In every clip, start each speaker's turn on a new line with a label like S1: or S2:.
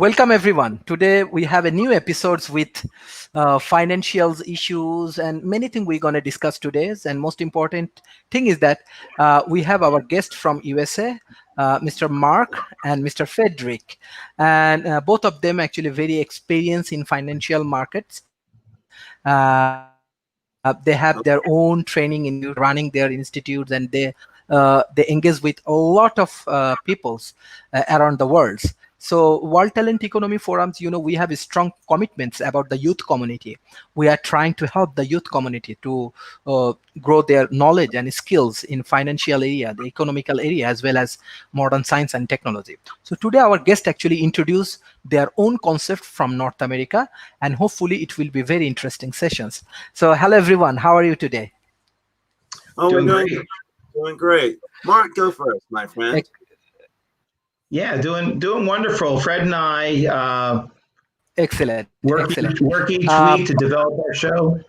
S1: Welcome everyone. Today we have a new episodes with financials issues and many things we're going to discuss today. And most important thing is that we have our guest from USA, Mr. Marc and Mr. Fedrick, and both of them actually very experienced in financial markets. They have their own training institute, running their institutes, and they engage with a lot of peoples around the world. So World Talent Economy Forums, we have strong commitments about the youth community. We are trying to help the youth community to grow their knowledge and skills in financial area, the economical area, as well as modern science and technology. So today our guest actually introduce their own concept from North America, and hopefully it will be very interesting sessions. So hello everyone, how are you today?
S2: Oh, we're doing great. Marc, go first, my friend.
S3: Yeah, doing wonderful. Fred and I
S1: excellent.
S3: Work each week to develop our show.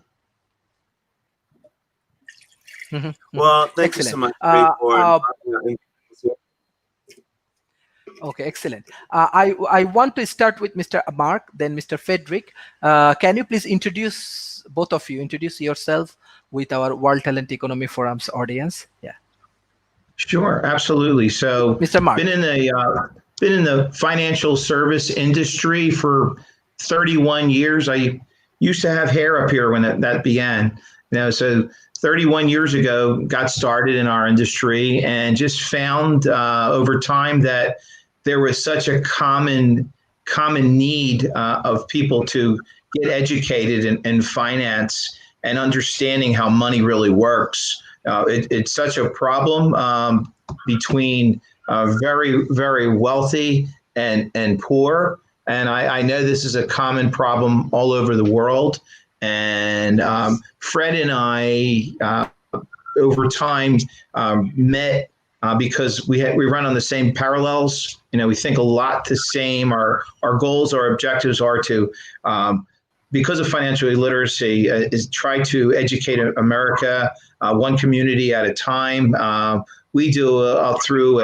S2: Well, thank you so much
S1: okay, excellent. I want to start with Mr. Marc, then Mr. Fedrick. Can you please both of you introduce yourself with our World Talent Economy Forum's audience? Yeah.
S3: Sure, absolutely. So,
S1: Mr. Marc,
S3: been in the financial service industry for 31 years. I used to have hair up here when that began. So 31 years ago, got started in our industry and just found over time that there was such a common need of people to get educated in finance and understanding how money really works. It's such a problem between very, very wealthy and poor. And I know this is a common problem all over the world. And Fred and I, over time, met because we run on the same parallels. We think a lot the same. Our goals, our objectives are to, because of financial illiteracy, is try to educate America one community at a time. We do through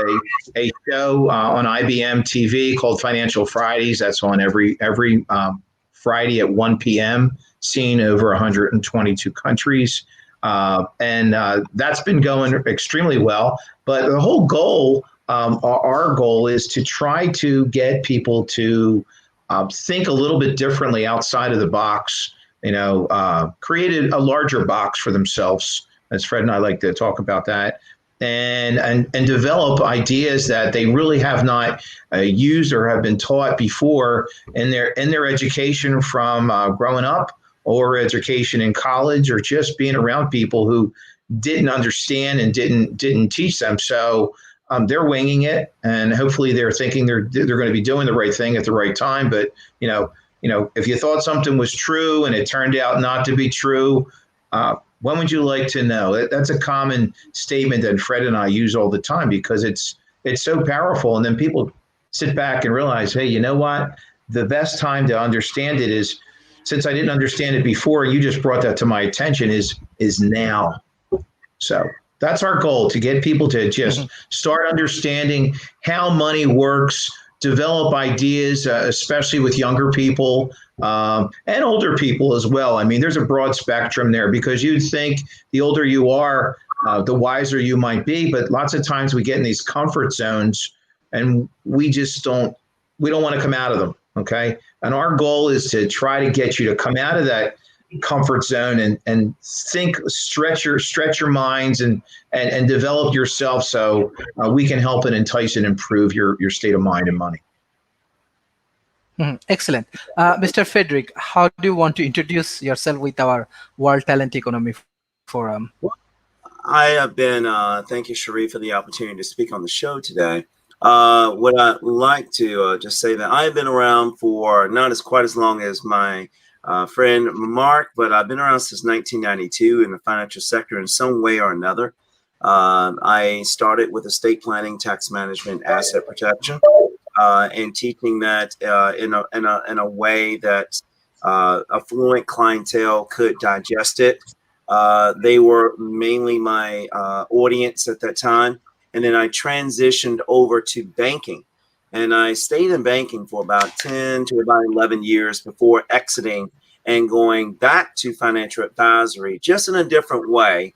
S3: a show on IBM TV called Financial Fridays. That's on every Friday at 1 p.m. Seen over 122 countries. And that's been going extremely well. But the whole goal, our goal is to try to get people to think a little bit differently outside of the box, create a larger box for themselves, as Fred and I like to talk about that, and develop ideas that they really have not used or have been taught before in their education from growing up, or education in college, or just being around people who didn't understand and didn't teach them. So they're winging it, and hopefully they're thinking they're going to be doing the right thing at the right time. But if you thought something was true and it turned out not to be true, when would you like to know? That's a common statement that Fred and I use all the time because it's so powerful. And then people sit back and realize, hey, you know what? The best time to understand it is, since I didn't understand it before, you just brought that to my attention, is now. So that's our goal, to get people to just start understanding how money works, develop ideas, especially with younger people and older people as well. I mean, there's a broad spectrum there, because you'd think the older you are, the wiser you might be. But lots of times we get in these comfort zones and we don't want to come out of them. Okay. And our goal is to try to get you to come out of that comfort zone and think, stretch your minds and develop yourself, so we can help and entice and improve your state of mind and money.
S1: Excellent. Mr. Fedrick, how do you want to introduce yourself with our World Talent Economy Forum?
S2: I have been, thank you, Sharif, for the opportunity to speak on the show today. What I'd like to just say that I've been around for not quite as long as my friend Marc, but I've been around since 1992 in the financial sector in some way or another. I started with estate planning, tax management, asset protection, and teaching that in a way that affluent clientele could digest it. They were mainly my audience at that time. And then I transitioned over to banking. And I stayed in banking for about 10 to about 11 years before exiting and going back to financial advisory, just in a different way,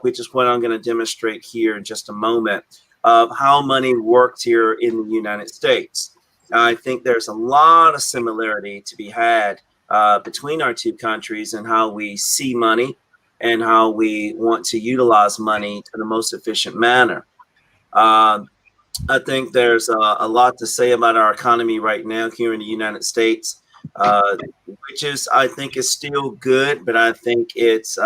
S2: which is what I'm going to demonstrate here in just a moment, of how money works here in the United States. I think there's a lot of similarity to be had between our two countries and how we see money and how we want to utilize money to the most efficient manner. I think there's a lot to say about our economy right now here in the United States, which is, I think, is still good, but I think it's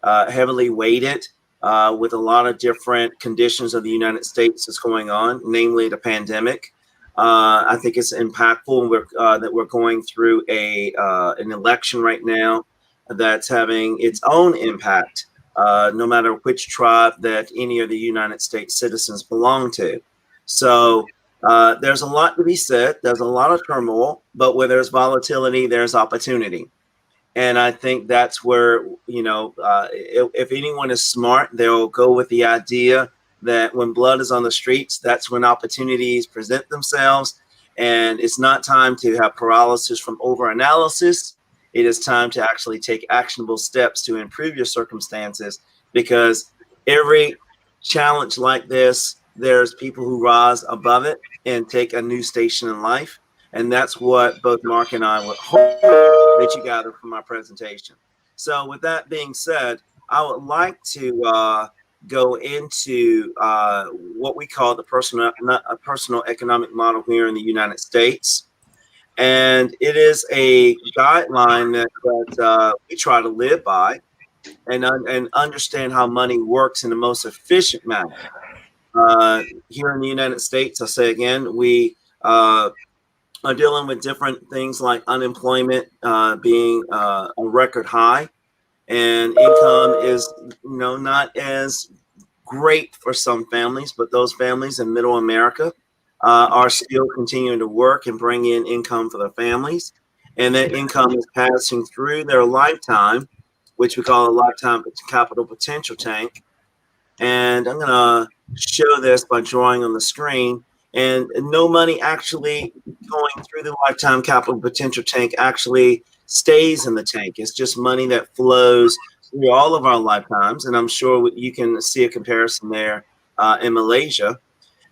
S2: heavily weighted with a lot of different conditions of the United States that's going on, namely the pandemic. I think it's impactful that we're going through an election right now that's having its own impact, no matter which tribe that any of the United States citizens belong to. So there's a lot to be said. There's a lot of turmoil, but where there's volatility, there's opportunity. And I think that's where, if anyone is smart, they'll go with the idea that when blood is on the streets, that's when opportunities present themselves. And it's not time to have paralysis from overanalysis. It is time to actually take actionable steps to improve your circumstances, because every challenge like this, there's people who rise above it and take a new station in life. And that's what both Marc and I would hope that you gather from our presentation. So with that being said, I would like to go into what we call the personal economic model here in the United States. And it is a guideline that we try to live by and understand how money works in the most efficient manner. Here in the United States, I say again, we are dealing with different things like unemployment being a record high, and income is not as great for some families, but those families in middle America are still continuing to work and bring in income for their families, and that income is passing through their lifetime, which we call a lifetime capital potential tank. And I'm going to show this by drawing on the screen. And no money actually going through the lifetime capital potential tank actually stays in the tank. It's just money that flows through all of our lifetimes. And I'm sure you can see a comparison there in Malaysia.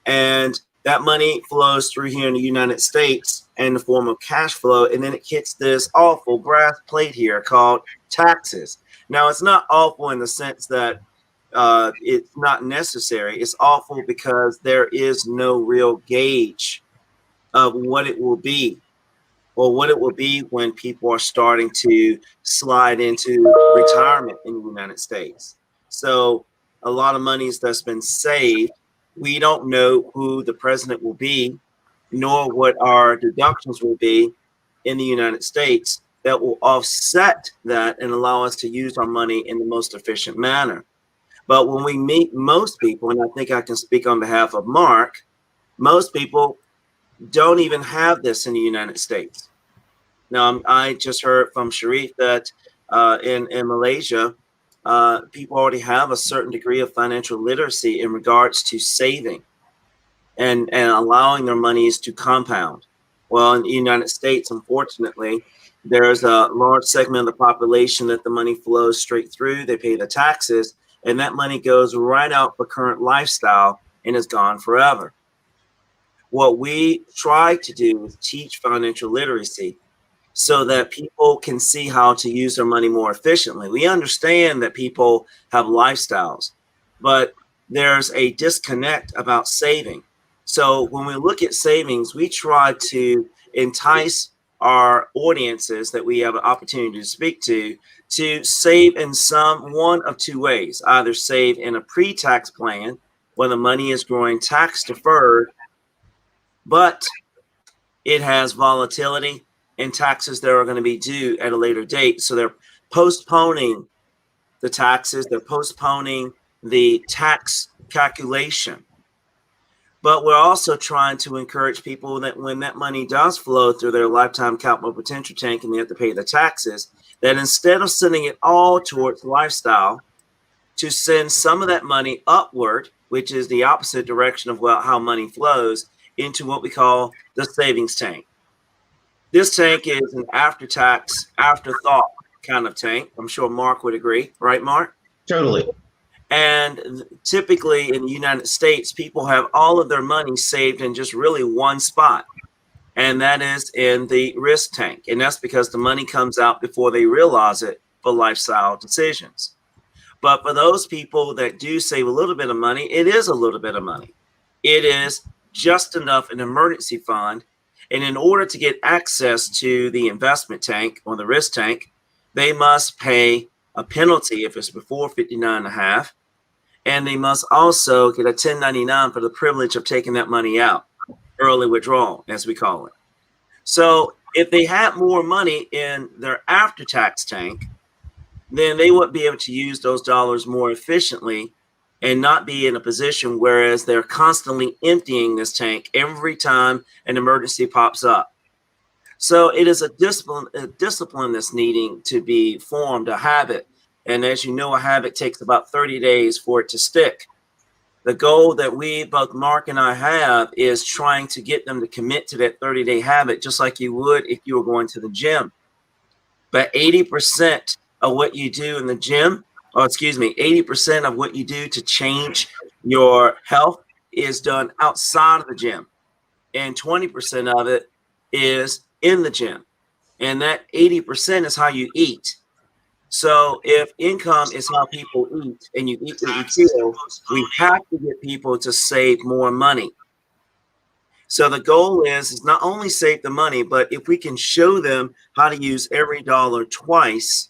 S2: And that money flows through here in the United States in the form of cash flow. And then it hits this awful brass plate here called taxes. Now, it's not awful in the sense that it's not necessary. It's awful because there is no real gauge of what it will be, or what it will be when people are starting to slide into retirement in the United States. So a lot of money that's been saved. We don't know who the president will be, nor what our deductions will be in the United States that will offset that and allow us to use our money in the most efficient manner. But when we meet most people, and I think I can speak on behalf of Marc, most people don't even have this in the United States. Now, I just heard from Sharif that in Malaysia, people already have a certain degree of financial literacy in regards to saving and allowing their monies to compound. Well, in the United States, unfortunately, there's a large segment of the population that the money flows straight through. They pay the taxes, and that money goes right out for current lifestyle and is gone forever. What we try to do is teach financial literacy so that people can see how to use their money more efficiently. We understand that people have lifestyles, but there's a disconnect about saving. So when we look at savings, we try to entice our audiences that we have an opportunity to speak to save in one of two ways. Either save in a pre-tax plan where the money is growing tax deferred, but it has volatility and taxes that are going to be due at a later date. So they're postponing the taxes, they're postponing the tax calculation. But we're also trying to encourage people that when that money does flow through their lifetime capital potential tank and they have to pay the taxes, that instead of sending it all towards lifestyle, to send some of that money upward, which is the opposite direction of how money flows, into what we call the savings tank. This tank is an after-tax, afterthought kind of tank. I'm sure Marc would agree, right, Marc?
S3: Totally.
S2: And typically in the United States, people have all of their money saved in just really one spot, and that is in the risk tank. And that's because the money comes out before they realize it for lifestyle decisions. But for those people that do save a little bit of money, it is a little bit of money. It is just enough an emergency fund. And in order to get access to the investment tank or the risk tank, they must pay a penalty if it's before 59.5. And they must also get a 1099 for the privilege of taking that money out, early withdrawal, as we call it. So if they had more money in their after-tax tank, then they would be able to use those dollars more efficiently and not be in a position whereas they're constantly emptying this tank every time an emergency pops up. So it is a discipline that's needing to be formed, a habit. And as you know, a habit takes about 30 days for it to stick. The goal that we, both Marc and I, have is trying to get them to commit to that 30-day habit, just like you would if you were going to the gym. But 80% of what you do in the gym, 80% of what you do to change your health is done outside of the gym. And 20% of it is in the gym. And that 80% is how you eat. So if income is how people eat and you eat what you feel, we have to get people to save more money. So the goal is not only save the money, but if we can show them how to use every dollar twice,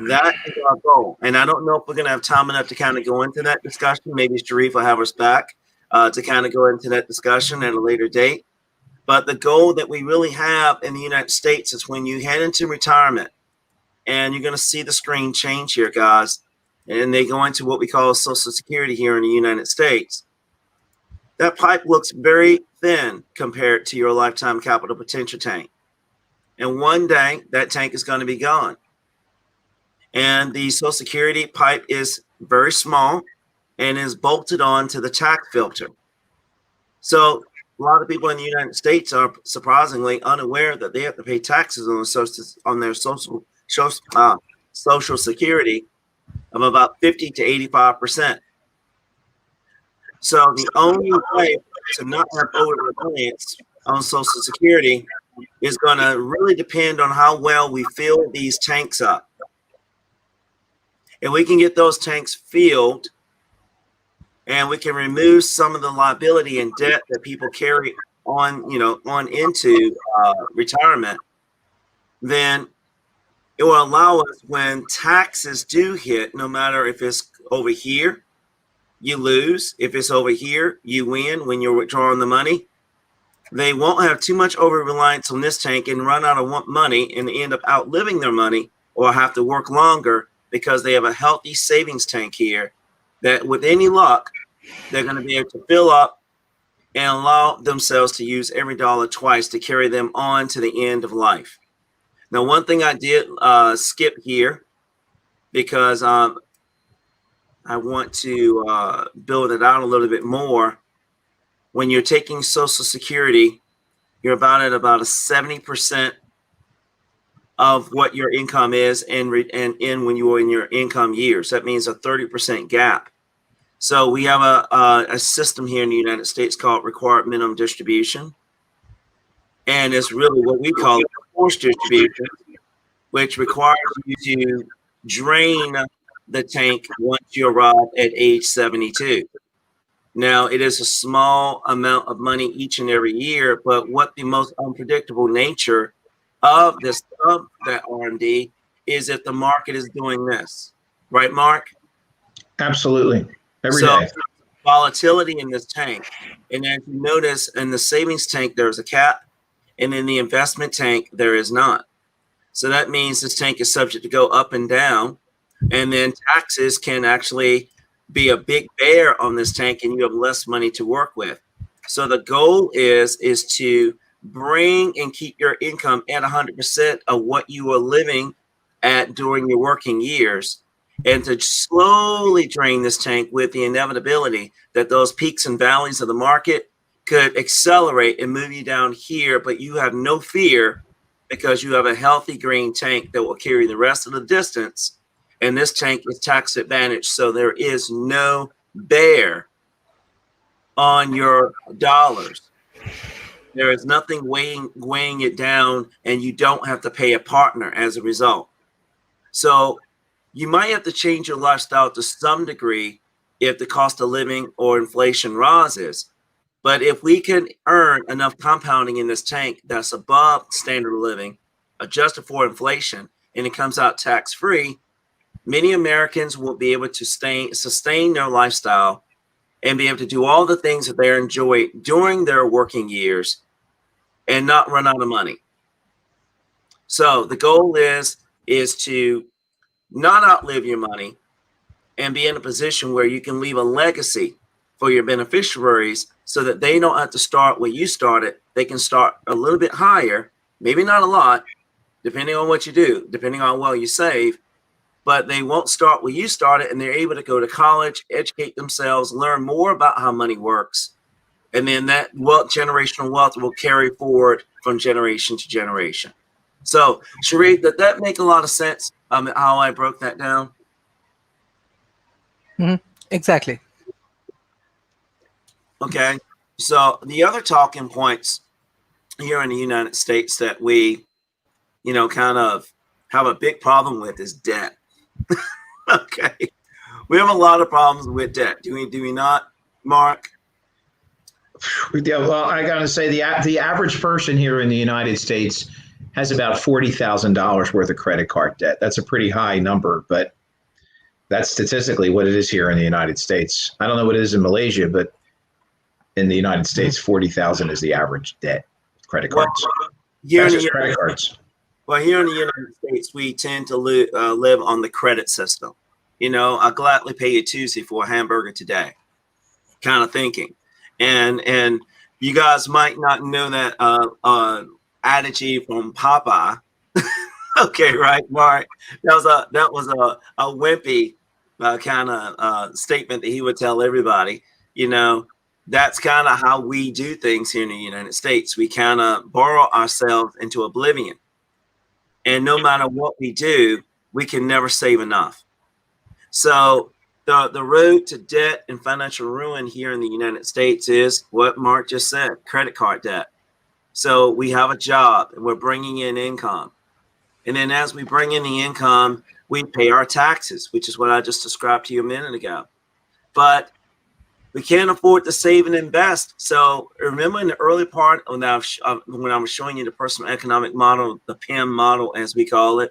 S2: that is our goal. And I don't know if we're going to have time enough to kind of go into that discussion. Maybe Sharif will have us back to kind of go into that discussion at a later date. But the goal that we really have in the United States is when you head into retirement, and you're going to see the screen change here, guys, and they go into what we call Social Security here in the United States. That pipe looks very thin compared to your lifetime capital potential tank. And one day, that tank is going to be gone. And the Social Security pipe is very small and is bolted on to the tax filter. So a lot of people in the United States are surprisingly unaware that they have to pay taxes on their Social Security of about 50 to 85%. So the only way to not have over-reliance on Social Security is going to really depend on how well we fill these tanks up. If we can get those tanks filled and we can remove some of the liability and debt that people carry on into retirement, then it will allow us, when taxes do hit, no matter if it's over here, you lose. If it's over here, you win when you're withdrawing the money. They won't have too much over-reliance on this tank and run out of money and end up outliving their money or have to work longer because they have a healthy savings tank here that, with any luck, they're going to be able to fill up and allow themselves to use every dollar twice to carry them on to the end of life. Now, one thing I did skip here because I want to build it out a little bit more. When you're taking Social Security, you're about a 70% of what your income is and when you are in your income years. That means a 30% gap. So we have a system here in the United States called required minimum distribution. And it's really what we call forced distribution, which requires you to drain the tank once you arrive at age 72. Now, it is a small amount of money each and every year, but what the most unpredictable nature of that R&D is if the market is doing this. Right, Marc?
S3: Absolutely. Every day.
S2: Volatility in this tank. And as you notice, in the savings tank, there's a cap. And in the investment tank, there is not. So that means this tank is subject to go up and down. And then taxes can actually be a big bear on this tank, and you have less money to work with. So the goal is to bring and keep your income at 100% of what you are living at during your working years, and to slowly drain this tank with the inevitability that those peaks and valleys of the market could accelerate and move you down here, but you have no fear because you have a healthy green tank that will carry the rest of the distance. And this tank is tax advantage. So there is no bear on your dollars. There is nothing weighing it down, and you don't have to pay a partner as a result. So you might have to change your lifestyle to some degree if the cost of living or inflation rises. But if we can earn enough compounding in this tank that's above standard of living, adjusted for inflation, and it comes out tax-free, many Americans will be able to sustain their lifestyle and be able to do all the things that they enjoy during their working years and not run out of money. So the goal is to not outlive your money and be in a position where you can leave a legacy for your beneficiaries so that they don't have to start where you started. They can start a little bit higher, maybe not a lot, depending on what you do, depending on how well you save, but they won't start where you started, and they're able to go to college, educate themselves, learn more about how money works, and then that generational wealth will carry forward from generation to generation. So, Sharif, did that make a lot of sense, how I broke that down?
S1: Exactly.
S2: Okay. So the other talking points here in the United States that we, kind of have a big problem with is debt. Okay. We have a lot of problems with debt. Do we not, Marc?
S3: Yeah, well, I got to say the average person here in the United States has about $40,000 worth of credit card debt. That's a pretty high number, but that's statistically what it is here in the United States. I don't know what it is in Malaysia, but in the United States, 40,000 is the average debt. Credit cards. That's just credit cards.
S2: Well, here in the United States, we tend to live on the credit system. I'll gladly pay you Tuesday for a hamburger today, kind of thinking. And you guys might not know that adage from Popeye. Okay, right, Marc? That was a wimpy kind of statement that he would tell everybody. That's kind of how we do things here in the United States. We kind of borrow ourselves into oblivion. And no matter what we do, we can never save enough. So the road to debt and financial ruin here in the United States is what Marc just said, credit card debt. So we have a job and we're bringing in income. And then as we bring in the income, we pay our taxes, which is what I just described to you a minute ago. But we can't afford to save and invest. So remember in the early part when I was showing you the personal economic model, the PEM model, as we call it,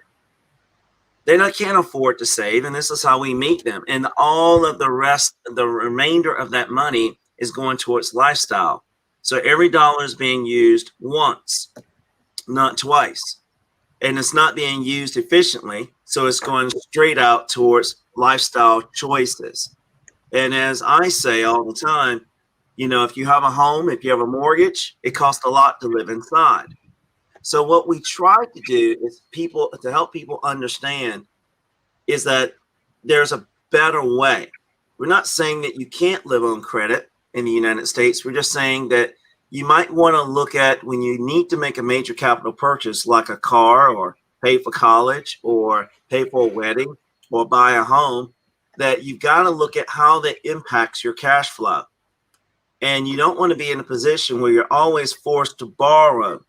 S2: they can't afford to save. And this is how we meet them. And all of the remainder of that money is going towards lifestyle. So every dollar is being used once, not twice. And it's not being used efficiently. So it's going straight out towards lifestyle choices. And as I say all the time, if you have a home, if you have a mortgage, it costs a lot to live inside. So what we try to do is to help people understand is that there's a better way. We're not saying that you can't live on credit in the United States. We're just saying that you might want to look at when you need to make a major capital purchase like a car or pay for college or pay for a wedding or buy a home, that you've got to look at how that impacts your cash flow. And you don't want to be in a position where you're always forced to borrow,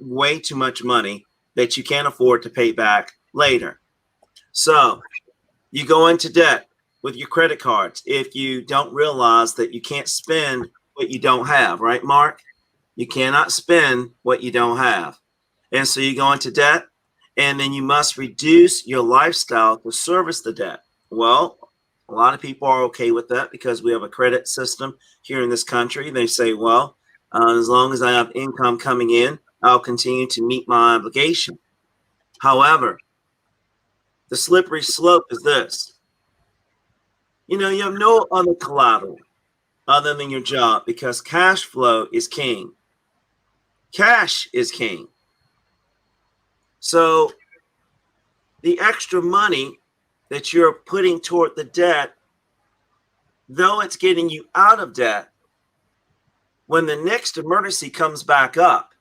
S2: way too much money that you can't afford to pay back later. So you go into debt with your credit cards if you don't realize that you can't spend what you don't have, right, Marc? You cannot spend what you don't have. And so you go into debt, and then you must reduce your lifestyle to service the debt. Well, a lot of people are okay with that because we have a credit system here in this country. They say, well, as long as I have income coming in, I'll continue to meet my obligation. However, the slippery slope is this. You have no other collateral other than your job because cash flow is king. Cash is king. So the extra money that you're putting toward the debt, though it's getting you out of debt, when the next emergency comes back up,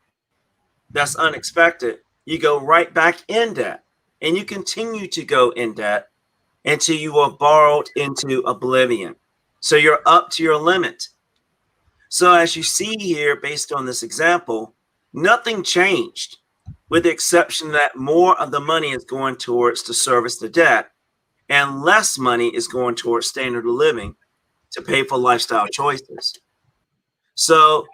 S2: that's unexpected, you go right back in debt, and you continue to go in debt until you are borrowed into oblivion. So you're up to your limit. So as you see here, based on this example, nothing changed, with the exception that more of the money is going towards to service the debt and less money is going towards standard of living to pay for lifestyle choices. So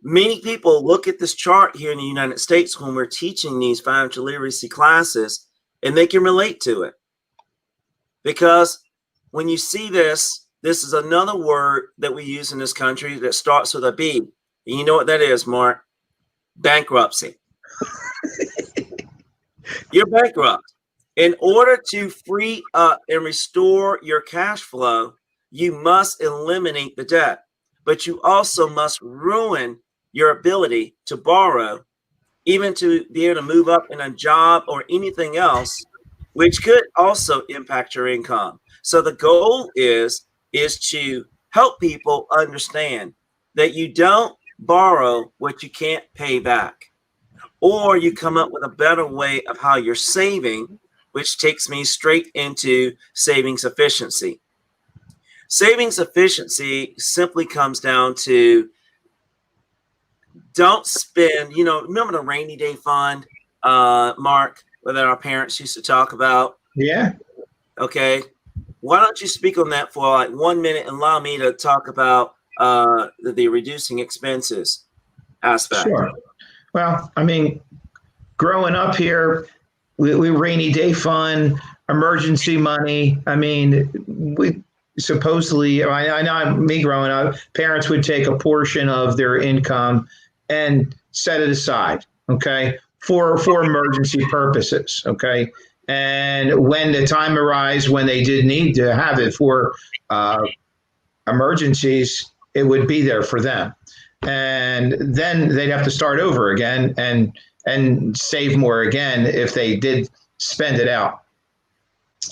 S2: many people look at this chart here in the United States when we're teaching these financial literacy classes, and they can relate to it. Because when you see this, this is another word that we use in this country that starts with a B. And you know what that is, Marc? Bankruptcy. You're bankrupt. In order to free up and restore your cash flow, you must eliminate the debt. But you also must ruin your ability to borrow, even to be able to move up in a job or anything else, which could also impact your income. So the goal is to help people understand that you don't borrow what you can't pay back, or you come up with a better way of how you're saving, which takes me straight into savings efficiency. Savings efficiency simply comes down to don't spend, remember the rainy day fund, Marc, that our parents used to talk about?
S3: Yeah.
S2: Okay. Why don't you speak on that for like 1 minute and allow me to talk about the reducing expenses aspect?
S3: Sure. Well, I mean, growing up here, we rainy day fund, emergency money. I mean, we supposedly, I know me growing up, parents would take a portion of their income and set it aside, okay, for emergency purposes, okay. And when the time arrives when they did need to have it for emergencies, it would be there for them. And then they'd have to start over again and save more again if they did spend it out,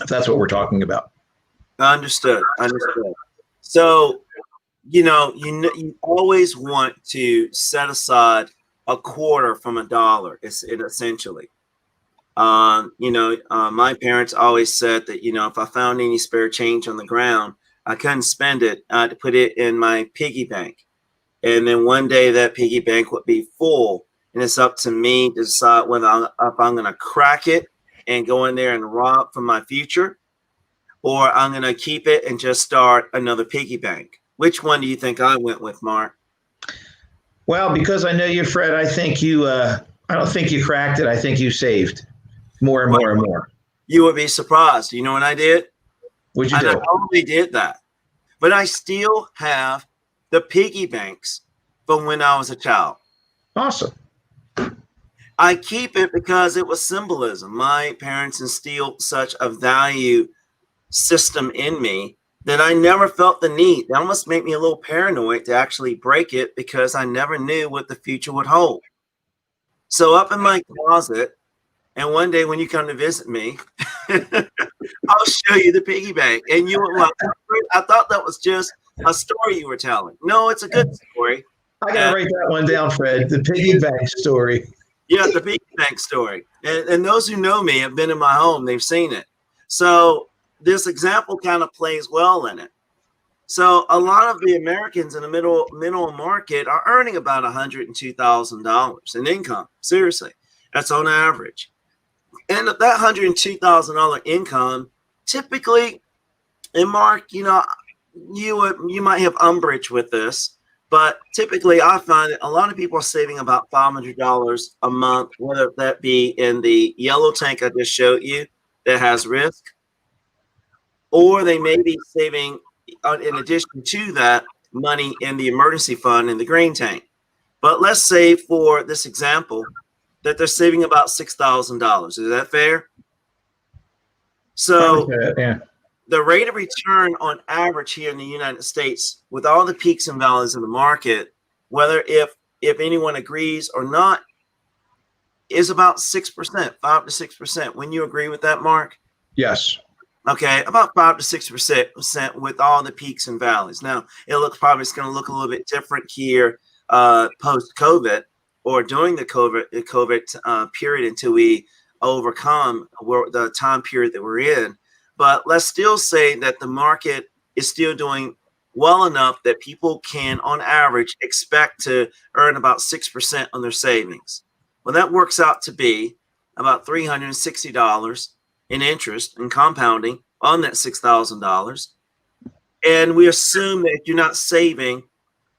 S3: if that's what we're talking about.
S2: Understood. So, you always want to set aside a quarter from a dollar. It's essentially. My parents always said that, if I found any spare change on the ground, I couldn't spend it. I had to put it in my piggy bank. And then one day that piggy bank would be full, and it's up to me to decide whether if I'm going to crack it and go in there and rob from my future, or I'm going to keep it and just start another piggy bank. Which one do you think I went with, Marc?
S3: Well, because I know you, Fred, I think I don't think you cracked it. I think you saved more and more and more.
S2: You would be surprised. You know what I did?
S3: What'd you do?
S2: I only did that. But I still have the piggy banks from when I was a child.
S3: Awesome.
S2: I keep it because it was symbolism. My parents instilled such a value system in me that I never felt the need. That almost made me a little paranoid to actually break it because I never knew what the future would hold. So up in my closet, and one day when you come to visit me, I'll show you the piggy bank. And you were like, I thought that was just a story you were telling. No, it's a good story.
S3: I got to write that one down, Fred. The piggy bank story.
S2: Yeah, the piggy bank story. And those who know me have been in my home. They've seen it. So this example kind of plays well in it. So a lot of the Americans in the middle market are earning about $102,000 in income. Seriously, that's on average. And that $102,000 income, typically, and Marc, you might have umbrage with this, but typically I find that a lot of people are saving about $500 a month, whether that be in the yellow tank I just showed you that has risk, or they may be saving, in addition to that, money in the emergency fund in the green tank. But let's say for this example that they're saving about $6,000. Is that fair? So
S3: yeah.
S2: The rate of return on average here in the United States, with all the peaks and valleys in the market, whether if anyone agrees or not, is about 6%, 5 to 6%. Wouldn't you agree with that, Marc?
S3: Yes.
S2: Okay, about 5 to 6% with all the peaks and valleys. Now, it's going to look a little bit different here post-COVID or during the COVID period until we overcome the time period that we're in. But let's still say that the market is still doing well enough that people can, on average, expect to earn about 6% on their savings. Well, that works out to be about $360 in interest and compounding on that $6,000. And we assume that if you're not saving,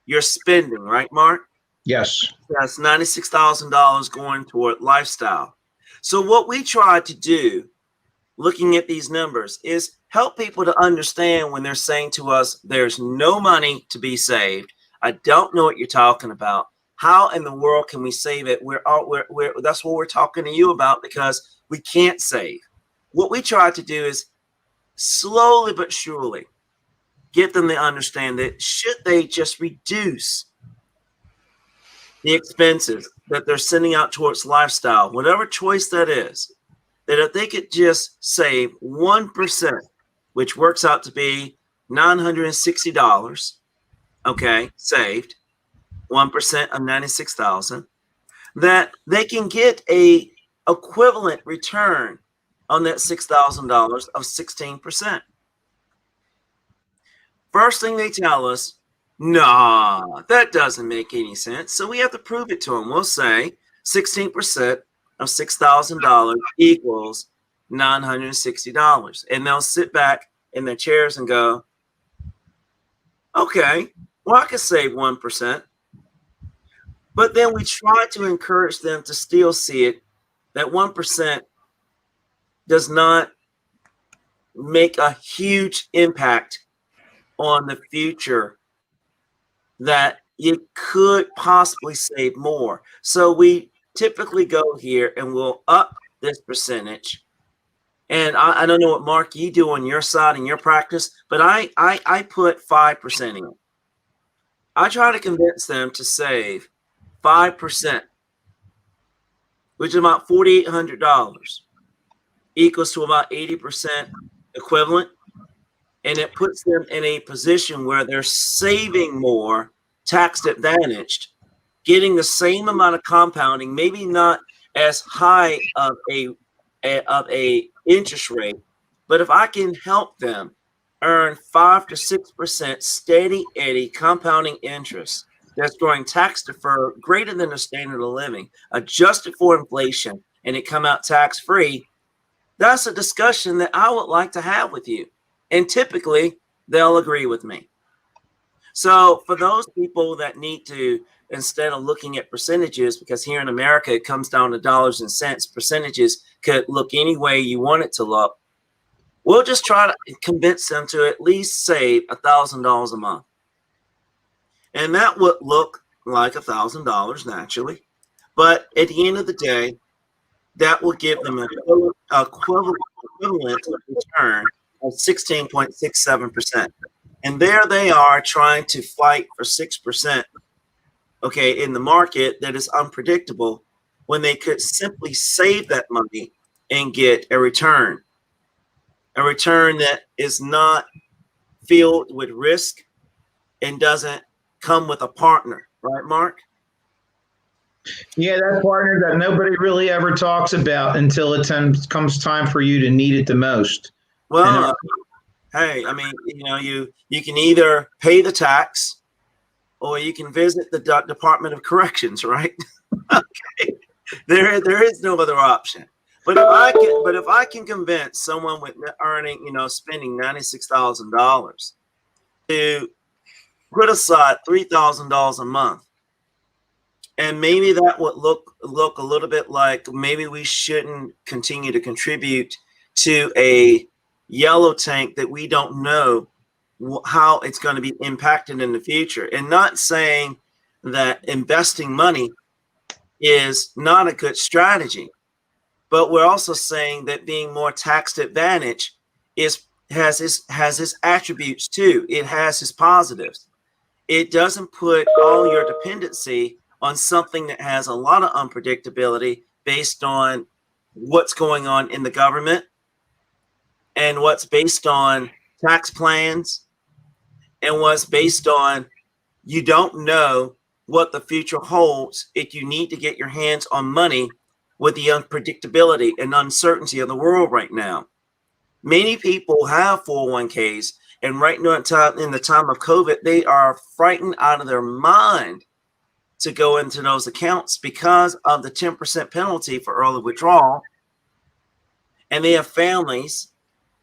S2: you're spending, right, Marc?
S3: Yes.
S2: That's $96,000 going toward lifestyle. So what we try to do, looking at these numbers, is help people to understand when they're saying to us, there's no money to be saved. I don't know what you're talking about. How in the world can we save it? That's what we're talking to you about, because we can't save. What we try to do is slowly but surely get them to understand that should they just reduce the expenses that they're sending out towards lifestyle, whatever choice that is, that if they could just save 1%, which works out to be $960, okay, saved, 1% of 96,000, that they can get a equivalent return on that $6,000 of 16%. First thing they tell us, nah, that doesn't make any sense. So we have to prove it to them. We'll say 16% of $6,000 equals $960. And they'll sit back in their chairs and go, okay, well, I could save 1%. But then we try to encourage them to still see it that 1% does not make a huge impact on the future, that you could possibly save more. So we typically go here and we'll up this percentage. And I don't know what, Marc, you do on your side in your practice, but I put 5% in. I try to convince them to save 5%, which is about $4,800, equals to about 80% equivalent. And it puts them in a position where they're saving more, tax advantaged, getting the same amount of compounding, maybe not as high of a interest rate, but if I can help them earn 5 to 6% steady Eddie compounding interest that's growing tax deferred greater than the standard of living, adjusted for inflation, and it come out tax free, that's a discussion that I would like to have with you. And typically they'll agree with me. So for those people that need to, instead of looking at percentages, because here in America, it comes down to dollars and cents, percentages could look any way you want it to look. We'll just try to convince them to at least save $1,000 a month. And that would look like $1,000 naturally. But at the end of the day, that will give them an equivalent return of 16.67%. And there they are trying to fight for 6%, okay, in the market that is unpredictable, when they could simply save that money and get a return that is not filled with risk and doesn't come with a partner, right, Marc?
S3: Yeah, that partner that nobody really ever talks about until it comes time for you to need it the most.
S2: Well, hey, I mean, you can either pay the tax or you can visit the Department of Corrections, right? Okay, there is no other option. But if I can convince someone with earning, spending $96,000 to put aside $3,000 a month, and maybe that would look a little bit like maybe we shouldn't continue to contribute to a yellow tank that we don't know how it's going to be impacted in the future. And not saying that investing money is not a good strategy, but we're also saying that being more tax advantage has its attributes too. It has its positives. It doesn't put all your dependency on something that has a lot of unpredictability based on what's going on in the government and what's based on tax plans and what's based on you don't know what the future holds if you need to get your hands on money with the unpredictability and uncertainty of the world right now. Many people have 401ks, and right now in the time of COVID, they are frightened out of their mind to go into those accounts because of the 10% penalty for early withdrawal. And they have families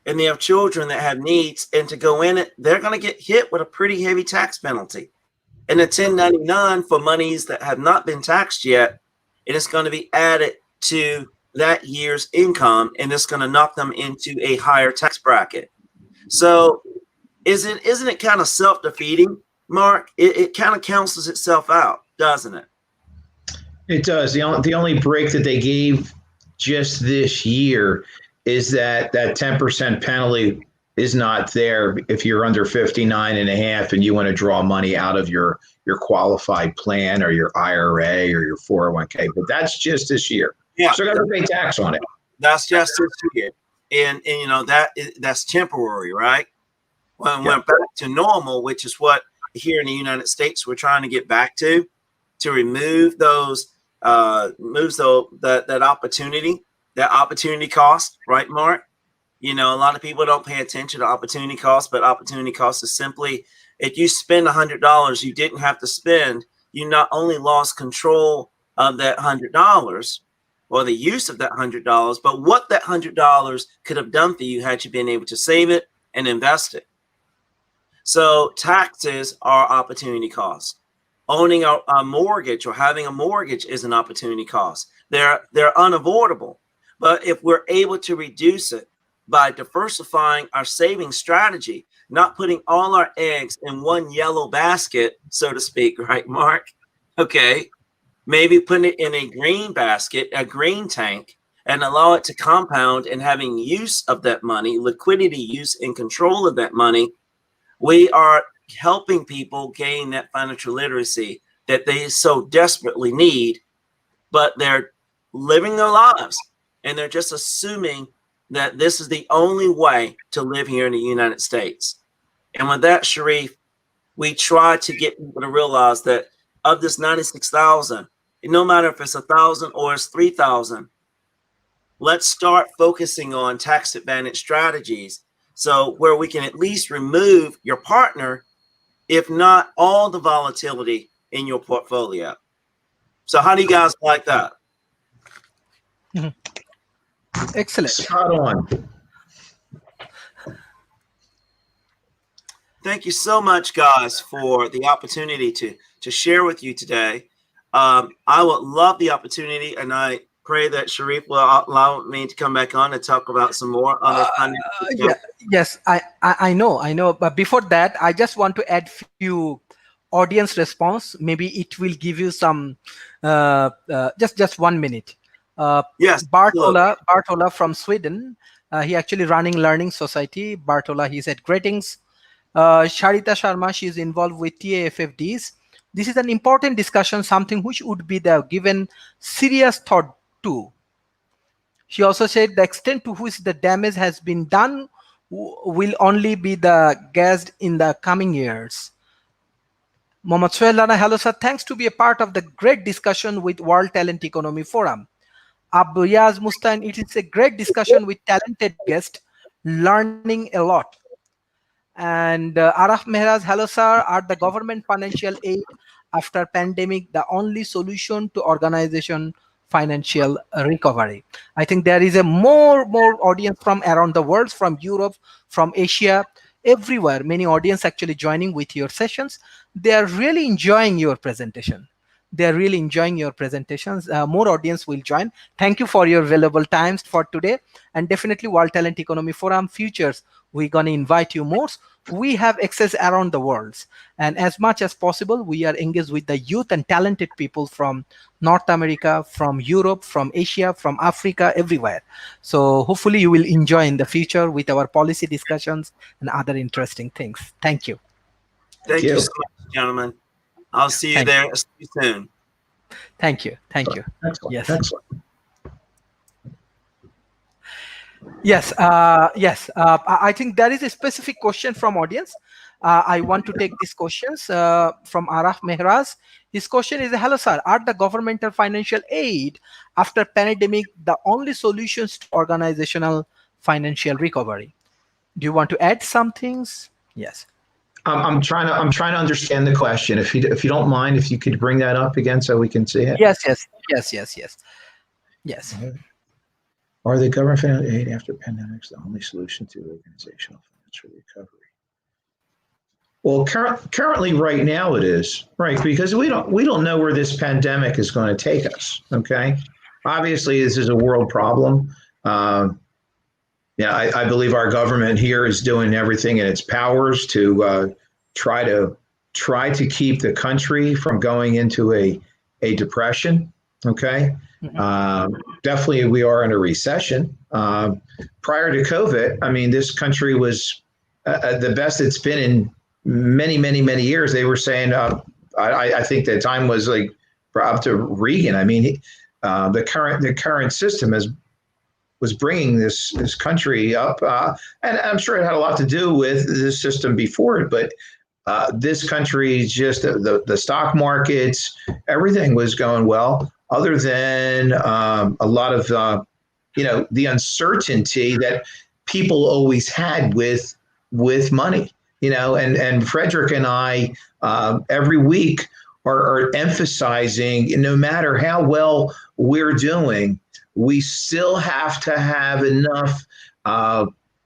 S2: and they have children that have needs, and to go in it, they're going to get hit with a pretty heavy tax penalty. And a 1099 for monies that have not been taxed yet, and it's going to be added to that year's income, and it's going to knock them into a higher tax bracket. So isn't it kind of self-defeating, Mark? It kind of cancels itself out, doesn't it?
S3: It does. The only break that they gave just this year is that 10% penalty is not there if you're under 59 and a half and you want to draw money out of your qualified plan or your IRA or your 401k. But that's just this year.
S2: Yeah.
S3: So I got to pay tax on it.
S2: That's just this year. And you know, that's temporary, right? When we're back to normal, which is what here in the United States we're trying to get back to remove those that opportunity cost, right, Mark? You know, a lot of people don't pay attention to opportunity cost, but opportunity cost is simply if you spend $100 you didn't have to spend, you not only lost control of that $100 or the use of that $100, but what that $100 could have done for you had you been able to save it and invest it. So taxes are opportunity costs. Owning a mortgage or having a mortgage is an opportunity cost. They're unavoidable. But if we're able to reduce it by diversifying our saving strategy, not putting all our eggs in one yellow basket, so to speak, right, Mark? Okay. Maybe putting it in a green basket, a green tank, and allow it to compound and having use of that money, liquidity use and control of that money, we are helping people gain that financial literacy that they so desperately need, but they're living their lives and they're just assuming that this is the only way to live here in the United States. And with that, Sharif, we try to get people to realize that of this 96,000, no matter if it's 1,000 or it's 3,000, let's start focusing on tax advantage strategies. So where we can at least remove your partner, if not all the volatility in your portfolio. So how do you guys like that?
S1: Excellent.
S3: Spot on.
S2: Thank you so much, guys, for the opportunity to share with you today. I would love the opportunity, and I pray that Sharif will allow me to come back on and talk about some more other
S1: Yes, I know. But before that, I just want to add few audience response. Maybe it will give you some just 1 minute.
S2: Yes,
S1: Bartola from Sweden. He actually running Learning Society. Bartola, he said greetings. Sharita Sharma, she is involved with TAFFDs. This is an important discussion, something which would be the given serious thought to. She also said the extent to which the damage has been done will only be the guessed in the coming years. Mohammad Sohail Rana, hello sir, thanks to be a part of the great discussion with World Talent Economy Forum. Abuyaz Mustain, it is a great discussion with talented guests, learning a lot. And Araf Mehraj, hello sir, are the government financial aid after pandemic the only solution to organization financial recovery? I think there is a more audience from around the world, from Europe, from Asia, everywhere. Many audience actually joining with your sessions. They are really enjoying your presentation. They're really enjoying your presentations. More audience will join. Thank you for your valuable times for today. And definitely World Talent Economy Forum futures, we're going to invite you more. We have access around the world. And as much as possible, we are engaged with the youth and talented people from North America, from Europe, from Asia, from Africa, everywhere. So hopefully you will enjoy in the future with our policy discussions and other interesting things. Thank you.
S2: Thank you so much, gentlemen. I'll see you there. See you soon.
S1: Thank you. Thank you.
S3: Excellent.
S1: Yes.
S3: Excellent.
S1: Yes. I think there is a specific question from audience. I want to take these questions from Araf Mehraz. His question is, hello sir, are the governmental financial aid after pandemic the only solutions to organizational financial recovery? Do you want to add some things? Yes.
S3: I'm trying to understand the question. If you don't mind, if you could bring that up again so we can see it.
S1: Yes.
S3: Are the government financial aid after pandemics the only solution to organizational financial recovery? Well, currently, right now, it is, right, because we don't know where this pandemic is going to take us. Okay, obviously, this is a world problem. I believe our government here is doing everything in its powers to try to keep the country from going into a depression. Okay, definitely, we are in a recession. Prior to COVID, I mean, this country was the best it's been in many years. They were saying, I think the time was like up to Reagan. I mean, the current system was bringing this country up, and I'm sure it had a lot to do with the system before it. But this country, just the stock markets, everything was going well, other than a lot of the uncertainty that people always had with money. And Fedrick and I every week are emphasizing, no matter how well we're doing, we still have to have enough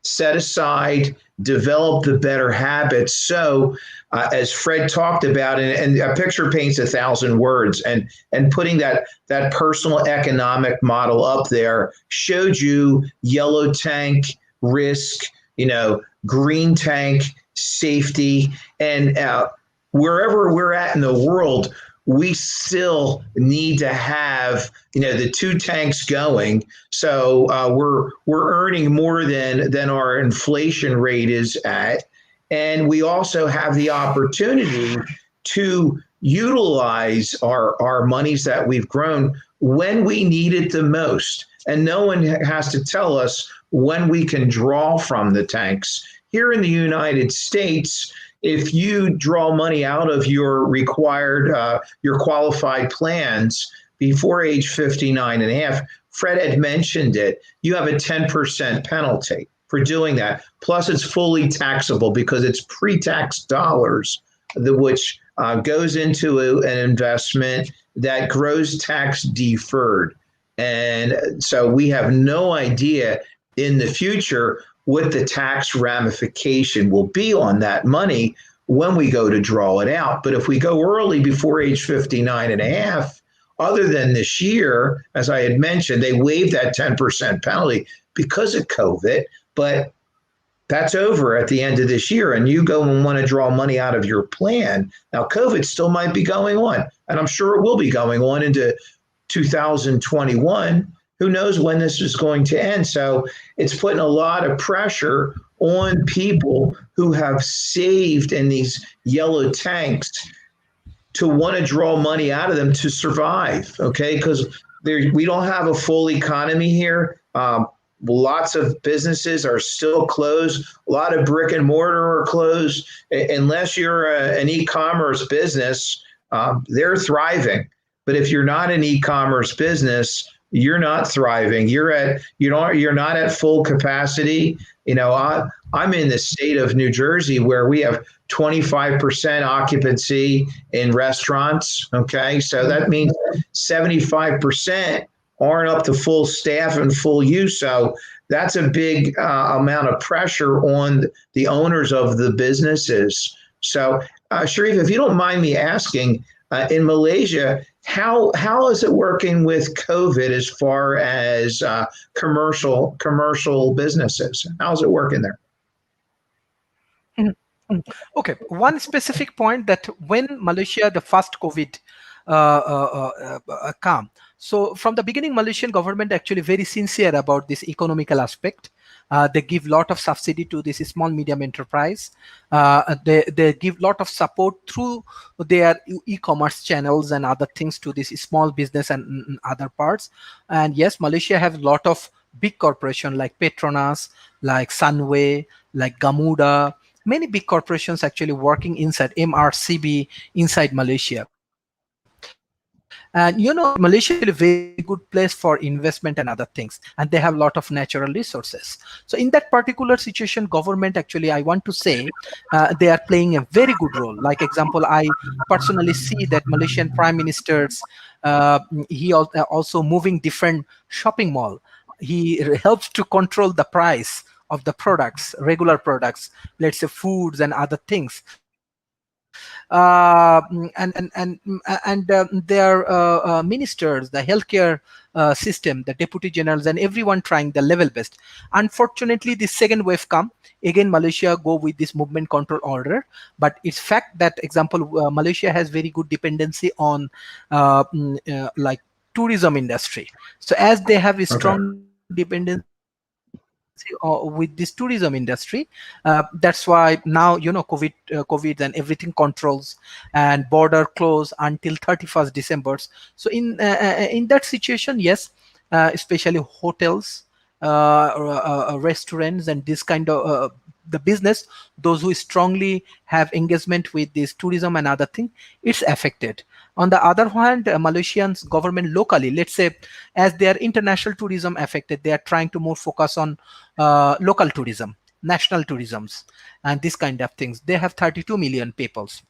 S3: set aside, develop the better habits. So as Fred talked about, and a picture paints 1,000 words, and putting that personal economic model up there showed you yellow tank, risk, green tank, safety, and wherever we're at in the world, we still need to have the two tanks going. So we're earning more than our inflation rate is at, and we also have the opportunity to utilize our monies that we've grown when we need it the most. And no one has to tell us when we can draw from the tanks. Here in the United States, if you draw money out of your required, your qualified plans before age 59 and a half, Fred had mentioned it, you have a 10% penalty for doing that. Plus, it's fully taxable because it's pre-tax dollars, which goes into an investment that grows tax deferred. And so we have no idea in the future what the tax ramification will be on that money when we go to draw it out. But if we go early before age 59 and a half, other than this year, as I had mentioned, they waived that 10% penalty because of COVID, but that's over at the end of this year, and you go and want to draw money out of your plan. Now, COVID still might be going on, and I'm sure it will be going on into 2021. Who knows when this is going to end? So it's putting a lot of pressure on people who have saved in these yellow tanks to want to draw money out of them to survive, okay? Because we don't have a full economy here. Lots of businesses are still closed. A lot of brick and mortar are closed. Unless you're an e-commerce business, they're thriving. But if you're not an e-commerce business, you're not thriving. You're not at full capacity. I'm in the state of New Jersey where we have 25% occupancy in restaurants. Okay, so that means 75% aren't up to full staff and full use. So that's a big amount of pressure on the owners of the businesses. So, Sharif, if you don't mind me asking, in Malaysia, how is it working with COVID as far as commercial businesses? How's it working there?
S1: Okay, one specific point that when Malaysia, the first COVID come, so from the beginning, Malaysian government actually very sincere about this economical aspect. They give lot of subsidy to this small medium enterprise. They give lot of support through their e-commerce channels and other things to this small business and other parts. And yes, Malaysia have a lot of big corporation like Petronas, like Sunway, like Gamuda, many big corporations actually working inside MRCB inside Malaysia. And Malaysia is a very good place for investment and other things, and they have a lot of natural resources. So in that particular situation, government actually, I want to say, they are playing a very good role. Like example, I personally see that Malaysian prime ministers, he also moving different shopping mall. He helps to control the price of the products, regular products, let's say foods and other things. Their ministers, the healthcare system, the deputy generals, and everyone trying the level best. Unfortunately, the second wave come again. Malaysia go with this movement control order, but it's fact that example Malaysia has very good dependency on like tourism industry. So as they have a strong dependency with this tourism industry, that's why now COVID and everything controls and border close until 31st December. So in that situation, yes, especially hotels, restaurants, and this kind of the business, those who strongly have engagement with this tourism and other thing, it's affected. On the other hand, Malaysians government locally, let's say, as their international tourism affected, they are trying to more focus on local tourism, national tourisms, and this kind of things. They have 32 million peoples.